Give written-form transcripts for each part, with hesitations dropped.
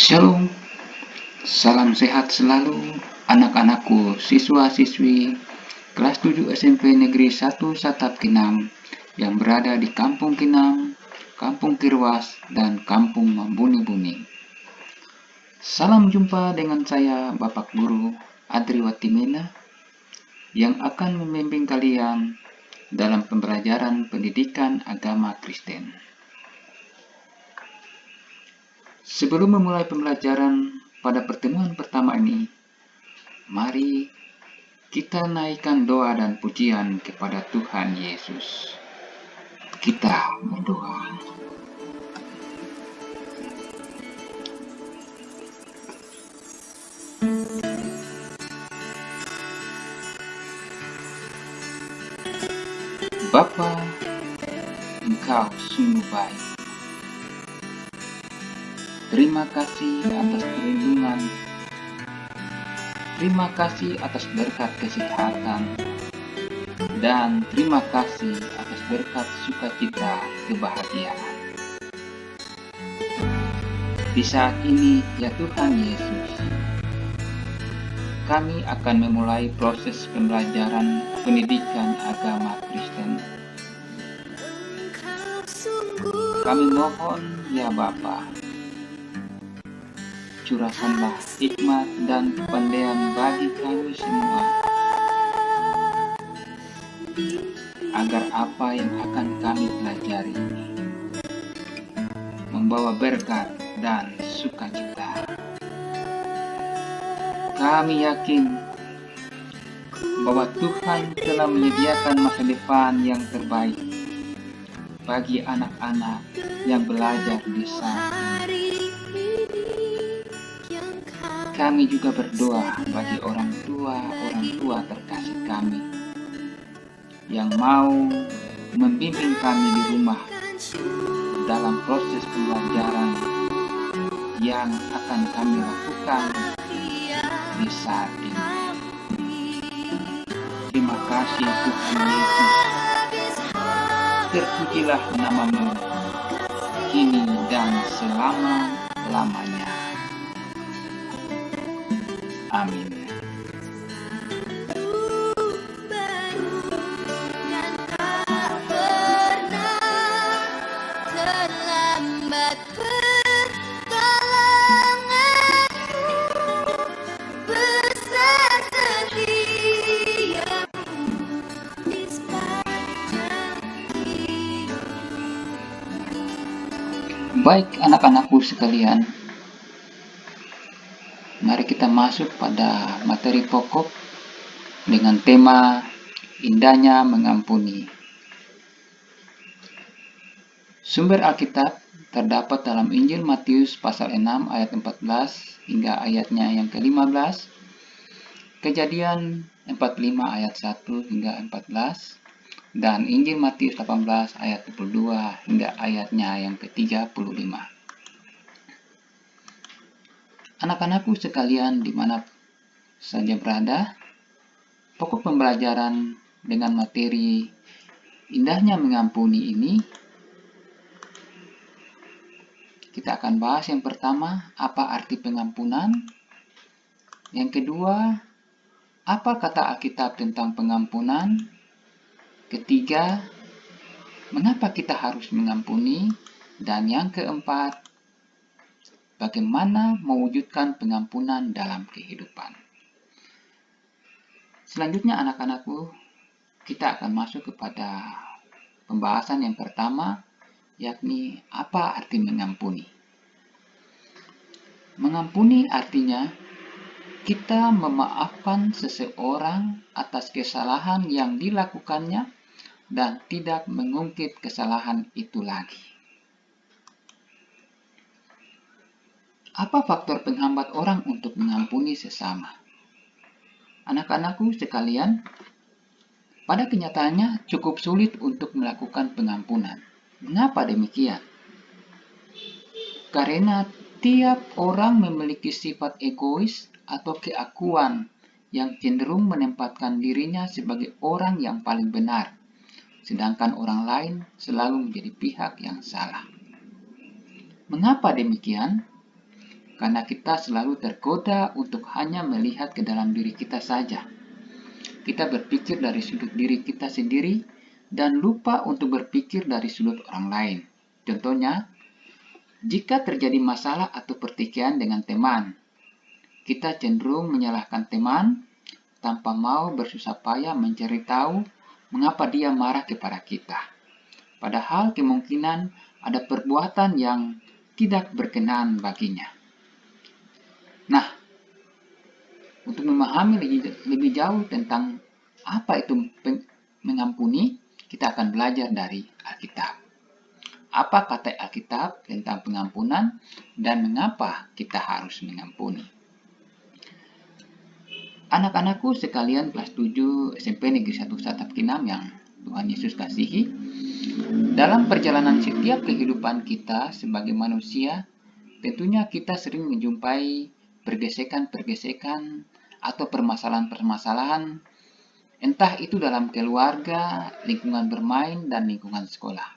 Shalom, salam sehat selalu anak-anakku siswa-siswi kelas 7 SMP Negeri 1 Satap Kinam yang berada di Kampung Kinam, Kampung Kirwas, dan Kampung Mambuni-Buni. Salam jumpa dengan saya Bapak Guru Adri Watimena yang akan membimbing kalian dalam pembelajaran pendidikan agama Kristen. Sebelum memulai pembelajaran pada pertemuan pertama ini, mari kita naikkan doa dan pujian kepada Tuhan Yesus. Kita berdoa. Bapa, Engkau sungguh baik. Terima kasih atas perlindungan. Terima kasih atas berkat kesehatan. Dan terima kasih atas berkat sukacita kebahagiaan. Di saat ini, ya Tuhan Yesus, kami akan memulai proses pembelajaran pendidikan agama Kristen. Kami mohon, ya Bapa, curahkanlah hikmat dan kepandaian bagi kami semua, agar apa yang akan kami pelajari ini membawa berkat dan sukacita. Kami yakin bahwa Tuhan telah menyediakan masa depan yang terbaik bagi anak-anak yang belajar di saat ini. Kami juga berdoa bagi orang tua terkasih kami yang mau membimbing kami di rumah dalam proses pembelajaran yang akan kami lakukan di saat ini. Terima kasih Tuhan Yesus. Terpujilah nama-Mu kini dan selama-lamanya. Amin. Baik anak-anakku sekalian, mari kita masuk pada materi pokok dengan tema indahnya mengampuni. Sumber Alkitab terdapat dalam Injil Matius pasal 6 ayat 14 hingga ayatnya yang ke-15, Kejadian 45 ayat 1 hingga 14, dan Injil Matius 18 ayat 22 hingga ayatnya yang ke-35. Anak-anakku sekalian di mana saja berada, pokok pembelajaran dengan materi indahnya mengampuni ini, kita akan bahas yang pertama, apa arti pengampunan. Yang kedua, apa kata Alkitab tentang pengampunan. Ketiga, mengapa kita harus mengampuni. Dan yang keempat, bagaimana mewujudkan pengampunan dalam kehidupan. Selanjutnya anak-anakku, kita akan masuk kepada pembahasan yang pertama, yakni apa arti mengampuni. Mengampuni artinya kita memaafkan seseorang atas kesalahan yang dilakukannya dan tidak mengungkit kesalahan itu lagi. Apa faktor penghambat orang untuk mengampuni sesama? Anak-anakku sekalian, pada kenyataannya cukup sulit untuk melakukan pengampunan. Mengapa demikian? Karena tiap orang memiliki sifat egois atau keakuan yang cenderung menempatkan dirinya sebagai orang yang paling benar, sedangkan orang lain selalu menjadi pihak yang salah. Mengapa demikian? karena kita selalu tergoda untuk hanya melihat ke dalam diri kita saja. Kita berpikir dari sudut diri kita sendiri dan lupa untuk berpikir dari sudut orang lain. Contohnya, jika terjadi masalah atau pertikaian dengan teman, kita cenderung menyalahkan teman tanpa mau bersusah payah mencari tahu mengapa dia marah kepada kita. Padahal kemungkinan ada perbuatan yang tidak berkenan baginya. Nah, untuk memahami lebih jauh tentang apa itu mengampuni, kita akan belajar dari Alkitab. Apa kata Alkitab tentang pengampunan dan mengapa kita harus mengampuni? Anak-anakku sekalian kelas 7 SMP Negeri 1 Satap Kinam yang Tuhan Yesus kasihi, dalam perjalanan setiap kehidupan kita sebagai manusia, tentunya kita sering menjumpai pergesekan-pergesekan atau permasalahan-permasalahan, entah itu dalam keluarga, lingkungan bermain, dan lingkungan sekolah.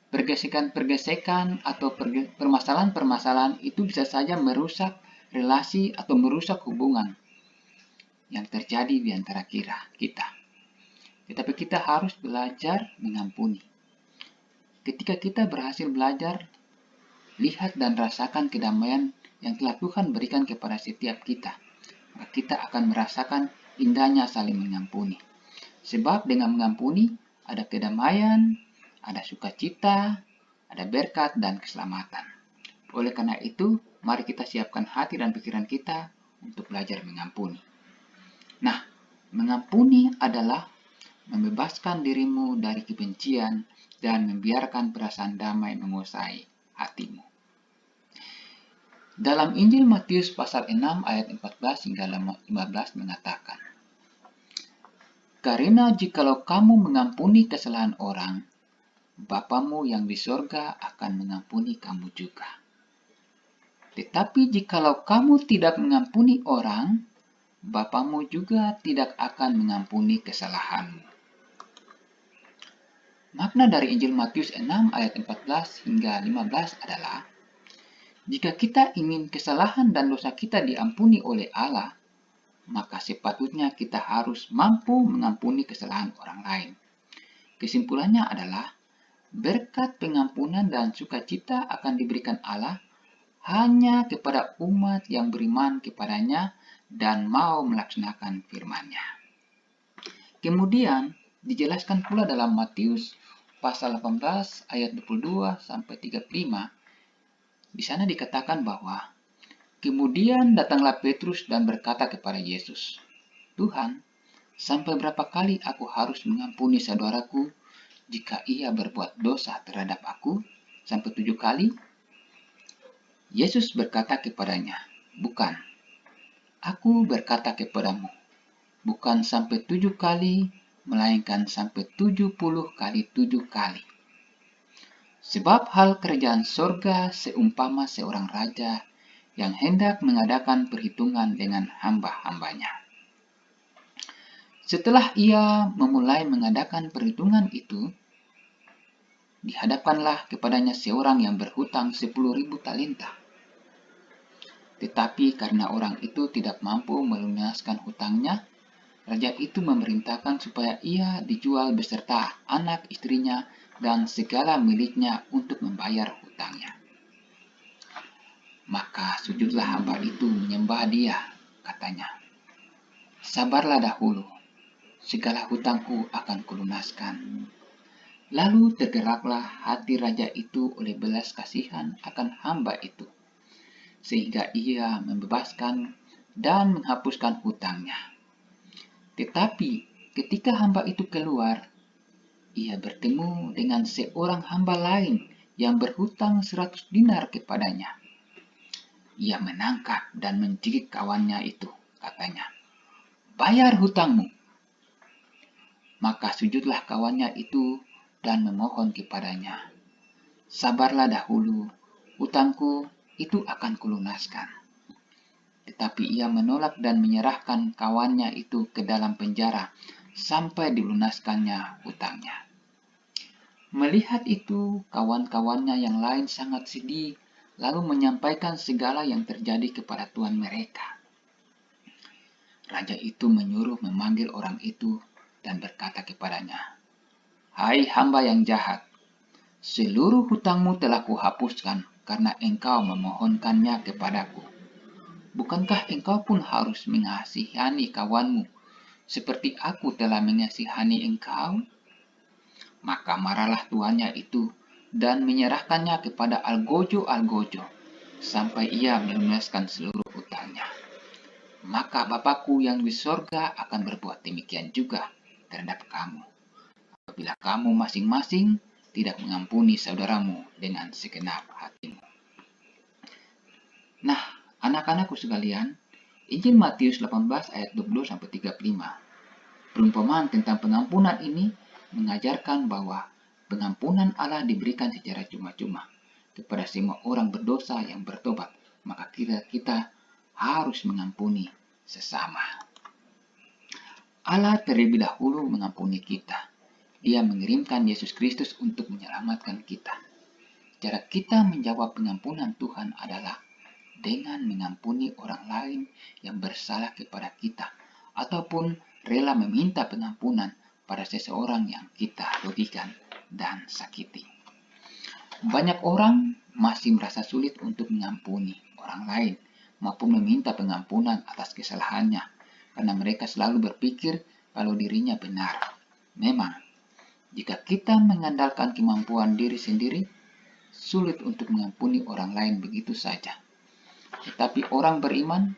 Pergesekan-pergesekan atau permasalahan-permasalahan itu bisa saja merusak relasi atau merusak hubungan yang terjadi di antara kita. Tetapi kita harus belajar mengampuni. Ketika kita berhasil belajar, lihat dan rasakan kedamaian yang telah Tuhan berikan kepada setiap kita, maka kita akan merasakan indahnya saling mengampuni. Sebab dengan mengampuni ada kedamaian, ada sukacita, ada berkat dan keselamatan. Oleh karena itu, mari kita siapkan hati dan pikiran kita untuk belajar mengampuni. Nah, mengampuni adalah membebaskan dirimu dari kebencian dan membiarkan perasaan damai menguasai hatimu. Dalam Injil Matius pasal 6 ayat 14 hingga 15 mengatakan, "Karena jikalau kamu mengampuni kesalahan orang, Bapamu yang di sorga akan mengampuni kamu juga. Tetapi jikalau kamu tidak mengampuni orang, Bapamu juga tidak akan mengampuni kesalahanmu." Makna dari Injil Matius 6 ayat 14 hingga 15 adalah, jika kita ingin kesalahan dan dosa kita diampuni oleh Allah, maka sepatutnya kita harus mampu mengampuni kesalahan orang lain. Kesimpulannya adalah, berkat pengampunan dan sukacita akan diberikan Allah hanya kepada umat yang beriman kepadanya dan mau melaksanakan firman-Nya. Kemudian dijelaskan pula dalam Matius pasal 18 ayat 22 sampai 35. Di sana dikatakan bahwa kemudian datanglah Petrus dan berkata kepada Yesus, "Tuhan, sampai berapa kali aku harus mengampuni saudaraku jika ia berbuat dosa terhadap aku? Sampai 7 kali?" Yesus berkata kepadanya, "Bukan, aku berkata kepadamu, bukan sampai 7 kali, melainkan sampai 70 kali 7 kali. Sebab hal kerajaan sorga seumpama seorang raja yang hendak mengadakan perhitungan dengan hamba-hambanya. Setelah ia memulai mengadakan perhitungan itu, dihadapkanlah kepadanya seorang yang berhutang 10.000 talenta. Tetapi karena orang itu tidak mampu melunaskan hutangnya, raja itu memerintahkan supaya ia dijual beserta anak istrinya dan segala miliknya untuk membayar hutangnya. Maka sujudlah hamba itu menyembah dia, katanya, "Sabarlah dahulu, segala hutangku akan kulunaskan." Lalu tergeraklah hati raja itu oleh belas kasihan akan hamba itu, sehingga ia membebaskan dan menghapuskan hutangnya. Tetapi ketika hamba itu keluar, ia bertemu dengan seorang hamba lain yang berhutang 100 dinar kepadanya. Ia menangkap dan mencekik kawannya itu, katanya, "Bayar hutangmu." Maka sujudlah kawannya itu dan memohon kepadanya, "Sabarlah dahulu, hutangku itu akan kulunaskan." Tetapi ia menolak dan menyerahkan kawannya itu ke dalam penjara sampai dilunaskannya hutangnya. Melihat itu, kawan-kawannya yang lain sangat sedih lalu menyampaikan segala yang terjadi kepada tuan mereka. Raja itu menyuruh memanggil orang itu dan berkata kepadanya, "Hai hamba yang jahat, seluruh hutangmu telah kuhapuskan karena engkau memohonkannya kepadaku. Bukankah engkau pun harus mengasihani kawanmu seperti aku telah mengasihani engkau?" Maka marahlah tuannya itu dan menyerahkannya kepada algojo-algojo sampai ia melunaskan seluruh hutangnya. Maka Bapakku yang di sorga akan berbuat demikian juga terhadap kamu, apabila kamu masing-masing tidak mengampuni saudaramu dengan segenap hatimu. Nah, anak-anakku sekalian, Injil Matius 18 ayat 20-35. Perumpamaan tentang pengampunan ini mengajarkan bahwa pengampunan Allah diberikan secara cuma-cuma kepada semua orang berdosa yang bertobat. Maka kita harus mengampuni sesama. Allah terlebih dahulu mengampuni kita. Dia mengirimkan Yesus Kristus untuk menyelamatkan kita. Cara kita menjawab pengampunan Tuhan adalah dengan mengampuni orang lain yang bersalah kepada kita, ataupun rela meminta pengampunan pada seseorang yang kita rugikan dan sakiti. Banyak orang masih merasa sulit untuk mengampuni orang lain maupun meminta pengampunan atas kesalahannya, karena mereka selalu berpikir kalau dirinya benar. Memang, jika kita mengandalkan kemampuan diri sendiri, sulit untuk mengampuni orang lain begitu saja. Tetapi orang beriman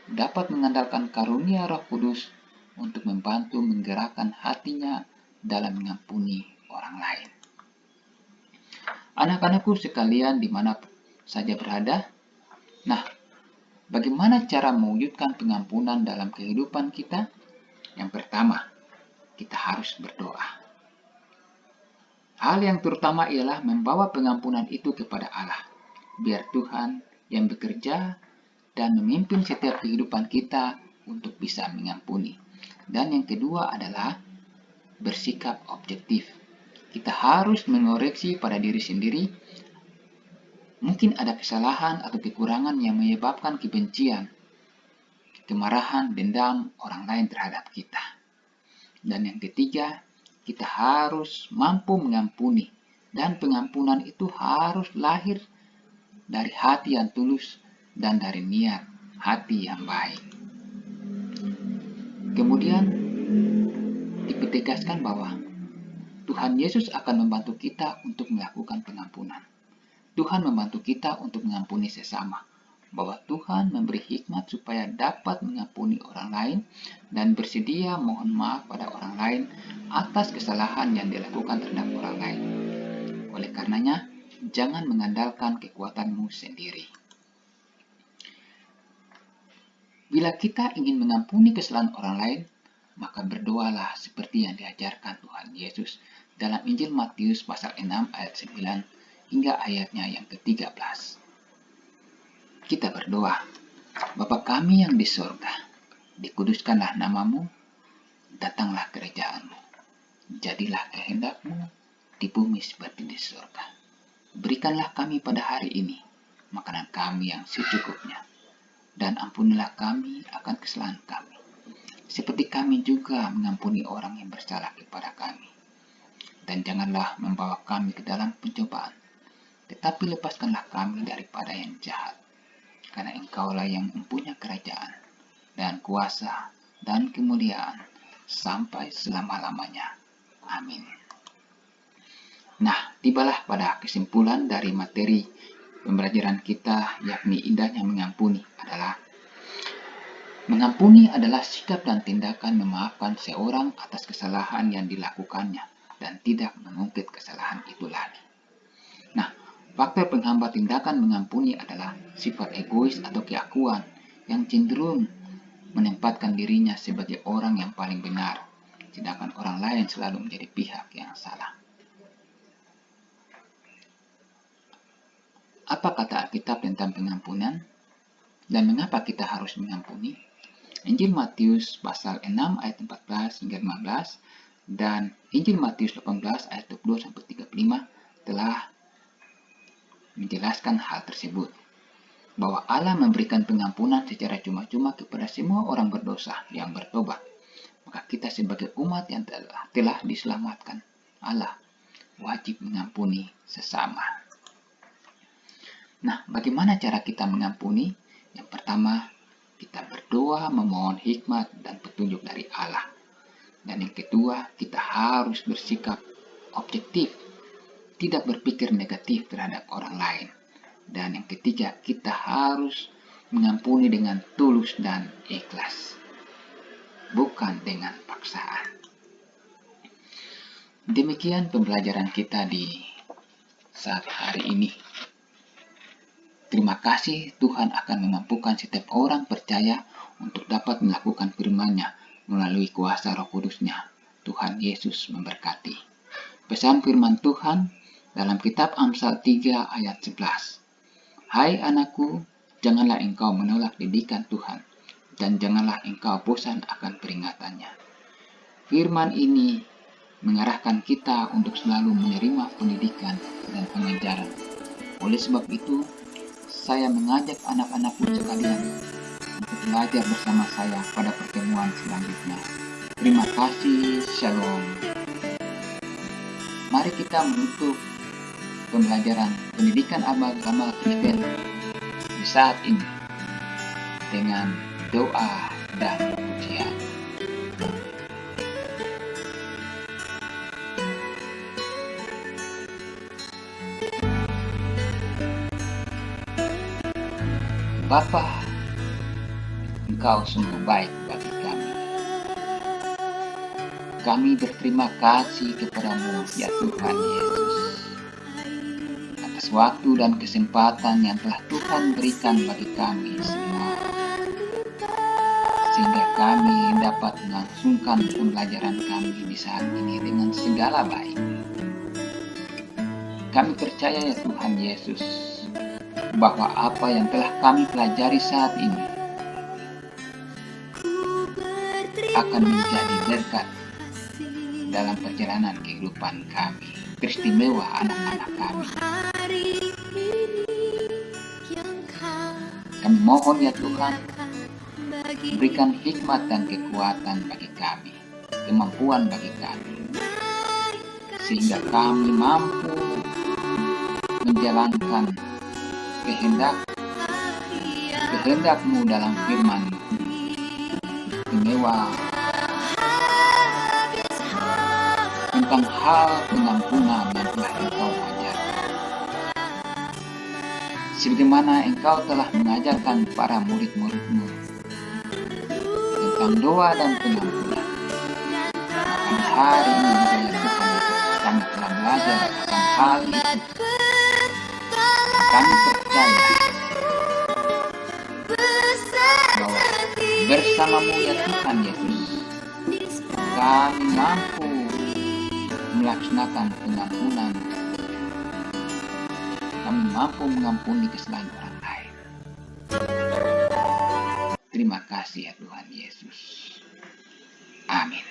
dapat mengandalkan karunia Roh Kudus untuk membantu menggerakkan hatinya dalam mengampuni orang lain. Anak-anakku sekalian di mana saja berada, nah, bagaimana cara mewujudkan pengampunan dalam kehidupan kita? Yang pertama, kita harus berdoa. Hal yang terutama ialah membawa pengampunan itu kepada Allah. Biar Tuhan yang bekerja dan memimpin setiap kehidupan kita untuk bisa mengampuni. Dan yang kedua adalah bersikap objektif. Kita harus mengoreksi pada diri sendiri. Mungkin ada kesalahan atau kekurangan yang menyebabkan kebencian, kemarahan, dendam orang lain terhadap kita. Dan yang ketiga, kita harus mampu mengampuni. Dan pengampunan itu harus lahir dari hati yang tulus dan dari niat hati yang baik. Kemudian ditegaskan bahwa Tuhan Yesus akan membantu kita untuk melakukan pengampunan. Tuhan membantu kita untuk mengampuni sesama. Bahwa Tuhan memberi hikmat supaya dapat mengampuni orang lain dan bersedia mohon maaf pada orang lain atas kesalahan yang dilakukan terhadap orang lain. Oleh karenanya, jangan mengandalkan kekuatanmu sendiri. Bila kita ingin mengampuni kesalahan orang lain, maka berdoalah seperti yang diajarkan Tuhan Yesus dalam Injil Matius pasal 6 ayat 9 hingga ayatnya yang ke-13. Kita berdoa, Bapa kami yang di sorga, dikuduskanlah namamu, datanglah kerajaanmu, jadilah kehendakmu di bumi seperti di sorga. Berikanlah kami pada hari ini makanan kami yang secukupnya, dan ampunilah kami akan kesalahan kami, seperti kami juga mengampuni orang yang bersalah kepada kami. Dan janganlah membawa kami ke dalam pencobaan, tetapi lepaskanlah kami daripada yang jahat. Karena Engkaulah yang mempunyai kerajaan, dan kuasa, dan kemuliaan, sampai selama-lamanya. Amin. Nah, tibalah pada kesimpulan dari materi pembelajaran kita, yakni indahnya mengampuni adalah sikap dan tindakan memaafkan seorang atas kesalahan yang dilakukannya dan tidak mengungkit kesalahan itu lagi. Nah, faktor penghambat tindakan mengampuni adalah sifat egois atau keakuan yang cenderung menempatkan dirinya sebagai orang yang paling benar, sedangkan orang lain selalu menjadi pihak yang salah. Apa kata Alkitab tentang pengampunan? Dan mengapa kita harus mengampuni? Injil Matius pasal 6 ayat 14 hingga 15 dan Injil Matius 18 ayat 20-35 telah menjelaskan hal tersebut, bahwa Allah memberikan pengampunan secara cuma-cuma kepada semua orang berdosa yang bertobat. Maka kita sebagai umat yang telah diselamatkan, Allah wajib mengampuni sesama. Nah, bagaimana cara kita mengampuni? Yang pertama, kita berdoa memohon hikmat dan petunjuk dari Allah. Dan yang kedua, kita harus bersikap objektif, tidak berpikir negatif terhadap orang lain. Dan yang ketiga, kita harus mengampuni dengan tulus dan ikhlas, bukan dengan paksaan. Demikian pembelajaran kita di saat hari ini. Terima kasih, Tuhan akan memampukan setiap orang percaya untuk dapat melakukan firman-Nya melalui kuasa Roh Kudus-Nya. Tuhan Yesus memberkati. Pesan firman Tuhan dalam kitab Amsal 3 ayat 11. Hai anakku, janganlah engkau menolak didikan Tuhan, dan janganlah engkau bosan akan peringatannya. Firman ini mengarahkan kita untuk selalu menerima pendidikan dan pengajaran. Oleh sebab itu, saya mengajak anak-anakku sekalian untuk belajar bersama saya pada pertemuan selanjutnya. Terima kasih, Shalom. Mari kita menutup pembelajaran pendidikan agama Kristen di saat ini dengan doa dan pujian. Bapa, Engkau sungguh baik bagi kami. Kami berterima kasih kepadamu, ya Tuhan Yesus, atas waktu dan kesempatan yang telah Tuhan berikan bagi kami semua, sehingga kami dapat melangsungkan pembelajaran kami di saat ini dengan segala baik. Kami percaya, ya Tuhan Yesus, bahwa apa yang telah kami pelajari saat ini akan menjadi berkat dalam perjalanan kehidupan kami, teristimewa anak-anak kami. Kami mohon, ya Tuhan, berikan hikmat dan kekuatan bagi kami, kemampuan bagi kami, sehingga kami mampu menjalankan kehendak-Mu dalam firman-Mu, istimewa tentang hal pengampunan yang telah Engkau ajarkan. Sebagaimana Engkau telah mengajarkan para murid-murid-Mu tentang doa dan pengampunan, maka hari ini juga, ya Tuhan Yesus, kami telah belajar akan hal itu. Kami percaya bahwa bersama-Mu, ya Tuhan Yesus, kami mampu melaksanakan pengampunan. Kami mampu mengampuni kesalahan orang lain. Terima kasih, ya Tuhan Yesus. Amin.